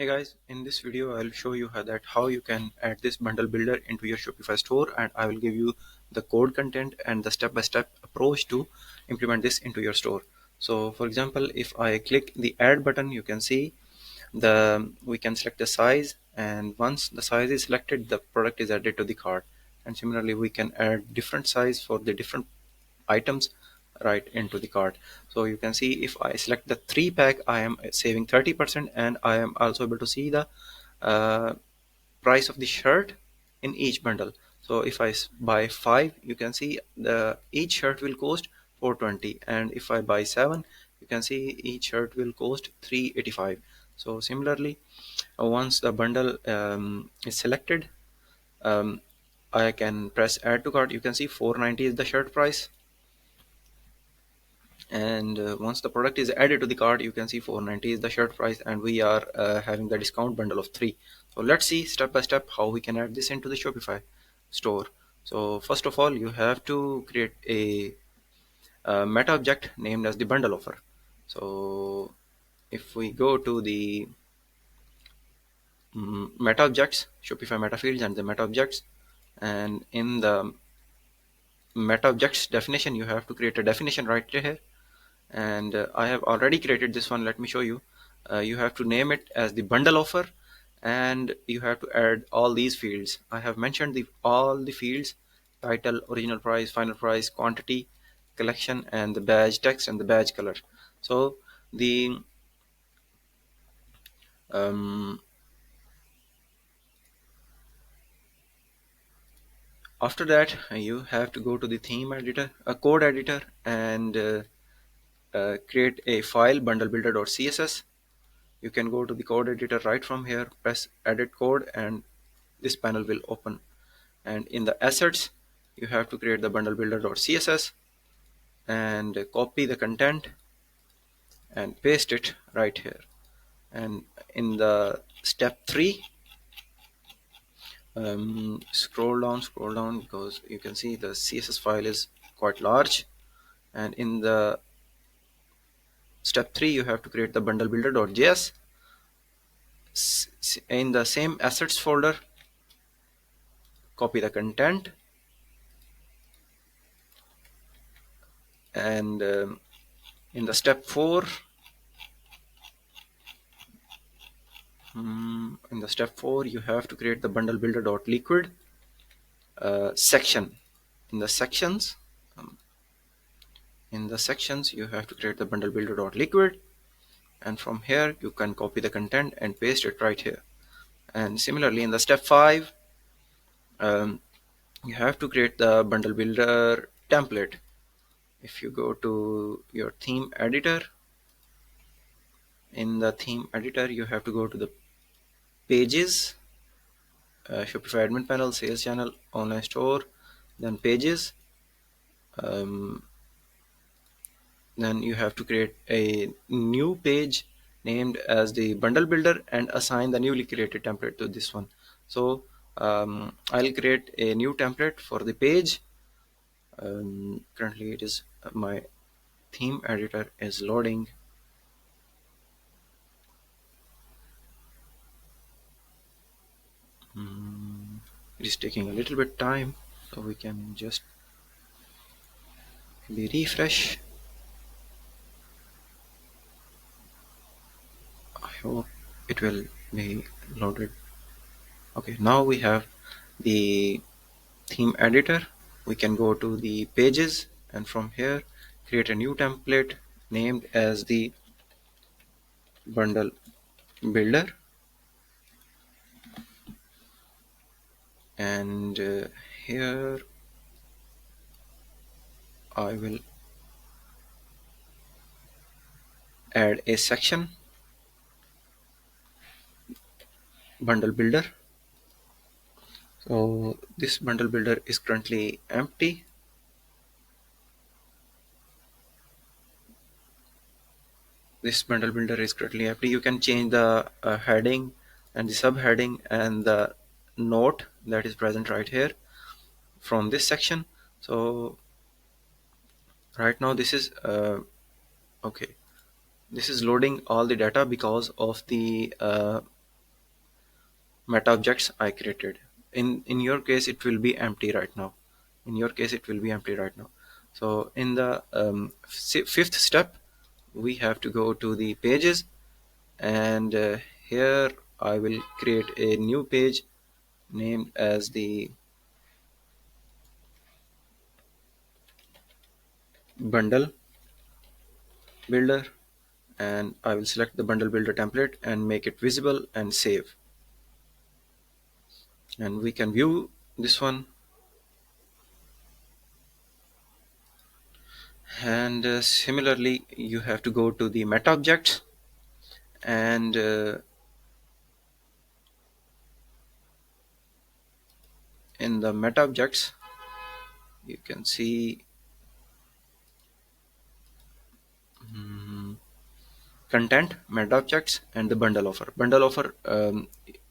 Hey guys, in this video I'll show you how you can add this bundle builder into your Shopify store, and I will give you the code content and the step-by-step approach to implement this into your store. So for example, if I click the add button, you can see we can select the size, and once the size is selected, the product is added to the cart. And similarly, we can add different size for the different items right into the cart. So you can see if I select the 3 pack, I am saving 30%, and I am also able to see the uh, price of the shirt in each bundle. So if I buy 5, you can see the each shirt will cost 420, and if I buy 7, you can see each shirt will cost 385. So similarly, once the bundle is selected, um, I can press add to cart. You can see 490 is the shirt price, and once the product is added to the cart, you can see 490 is the shirt price, and we are having the discount bundle of 3. So let's see step by step how we can add this into the Shopify store. So first of all, you have to create a meta object named as the bundle offer. So if we go to the meta objects, Shopify Metafields and the meta objects, and in the meta objects definition, you have to create a definition right here. And I have already created this one. Let me show you. You have to name it as the bundle offer, and you have to add all these fields. I have mentioned all the fields: title, original price, final price, quantity, collection, and the badge text and the badge color. So the um, after that, you have to go to the theme editor, a code editor, and create a file bundlebuilder.css. You can go to the code editor right from here, press edit code, and this panel will open. And in the assets, you have to create the bundlebuilder.css and copy the content and paste it right here. And in the step 3, scroll down, because you can see the CSS file is quite large. And in the step 3, you have to create the bundlebuilder.js. In the same assets folder, copy the content, and in the step 4, you have to create the bundlebuilder.liquid section. In the sections, um, you have to create the bundlebuilder.liquid, and from here you can copy the content and paste it right here. And similarly, in the step 5, you have to create the bundle builder template. If you go to your theme editor, in the theme editor, you have to go to the pages, Shopify admin panel, sales channel, online store, then pages. Um, then you have to create a new page named as the bundle builder and assign the newly created template to this one. So I'll create a new template for the page. Currently it is my theme editor is loading. It is taking a little bit time, so we can just maybe refresh. I hope it will be loaded. Okay, now we have the theme editor. We can go to the pages, and from here create a new template named as the bundle builder. And here I will add a section, bundle builder. So this bundle builder is currently empty. You can change the heading and the subheading and the note that is present right here from this section. So right now this is okay. This is loading all the data because of the Metaobjects I created. In your case it will be empty right now. In your case it will be empty right now. So in the fifth step, we have to go to the pages, and here I will create a new page named as the bundle builder, and I will select the bundle builder template and make it visible and save, and we can view this one. And similarly you have to go to the meta objects, and in the meta objects you can see content, meta objects, and the bundle offer.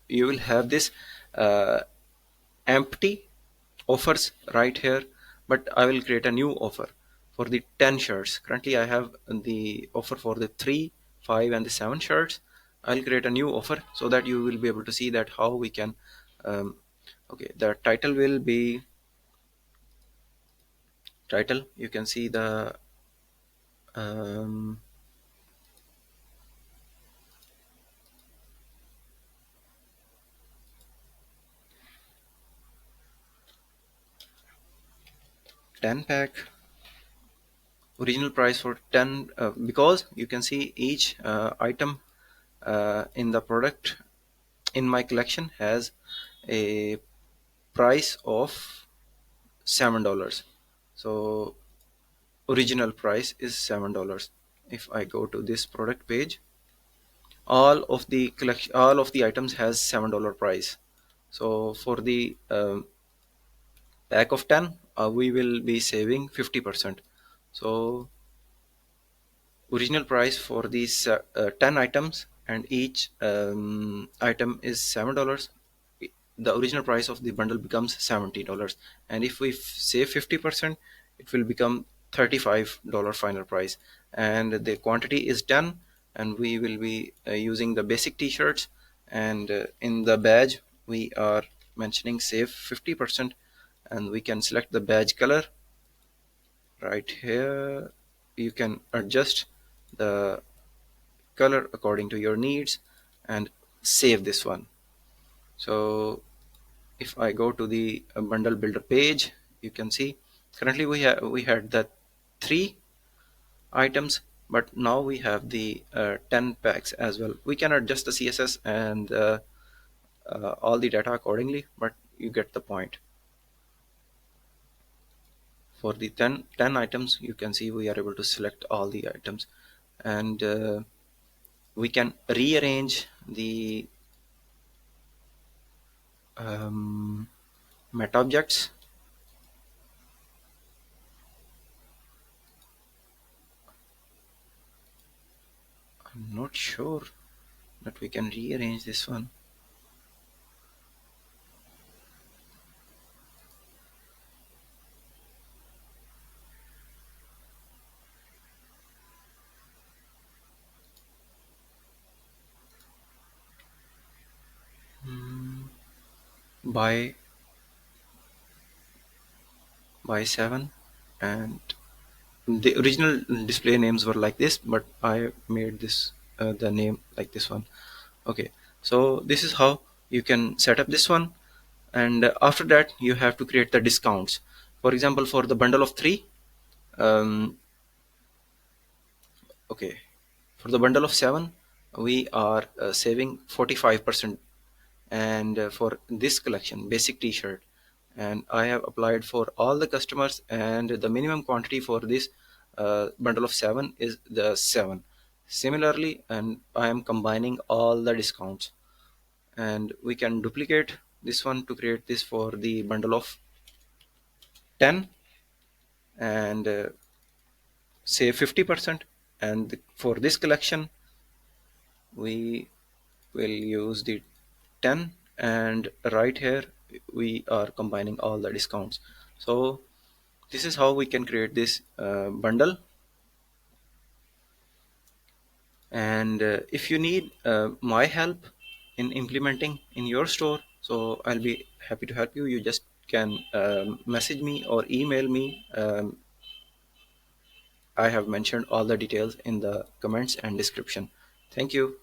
You will have this uh, empty offers right here, but I will create a new offer for the 10 shirts. Currently I have the offer for the 3, 5 and the 7 shirts. I'll create a new offer so that you will be able to see that how we can okay, the title will be title. You can see the um, 10 pack original price for 10, because you can see each item in the product in my collection has a price of $7. So original price is $7. If I go to this product page, all of the items has $7 price. So for the pack of 10, we will be saving 50%. So original price for these 10 items, and each item is $7. The original price of the bundle becomes $70, and if we save 50%, it will become $35 final price, and the quantity is 10, and we will be using the basic t-shirts, and in the badge we are mentioning save 50%, and we can select the badge color right here. You can adjust the color according to your needs and save this one. So if I go to the bundle builder page, you can see currently we had the 3 items, but now we have the 10 packs as well. We can adjust the css and all the data accordingly, but you get the point. For the 10 items, you can see we are able to select all the items, and we can rearrange the meta objects. I'm not sure that we can rearrange this one. by by 7, and the original display names were like this, but I made this the name like this one. Okay, so this is how you can set up this one, and after that you have to create the discounts. For example, for the bundle of 3, um, okay, for the bundle of 7 we are saving 45%, and for this collection basic t-shirt, and I have applied for all the customers, and the minimum quantity for this bundle of 7 is the 7. Similarly, and I am combining all the discounts, and we can duplicate this one to create this for the bundle of 10, and save 50%, and for this collection we will use the 10, and right here we are combining all the discounts. So this is how we can create this bundle, and if you need my help in implementing in your store. So I'll be happy to help you. You just can message me or email me. I have mentioned all the details in the comments and description. Thank you.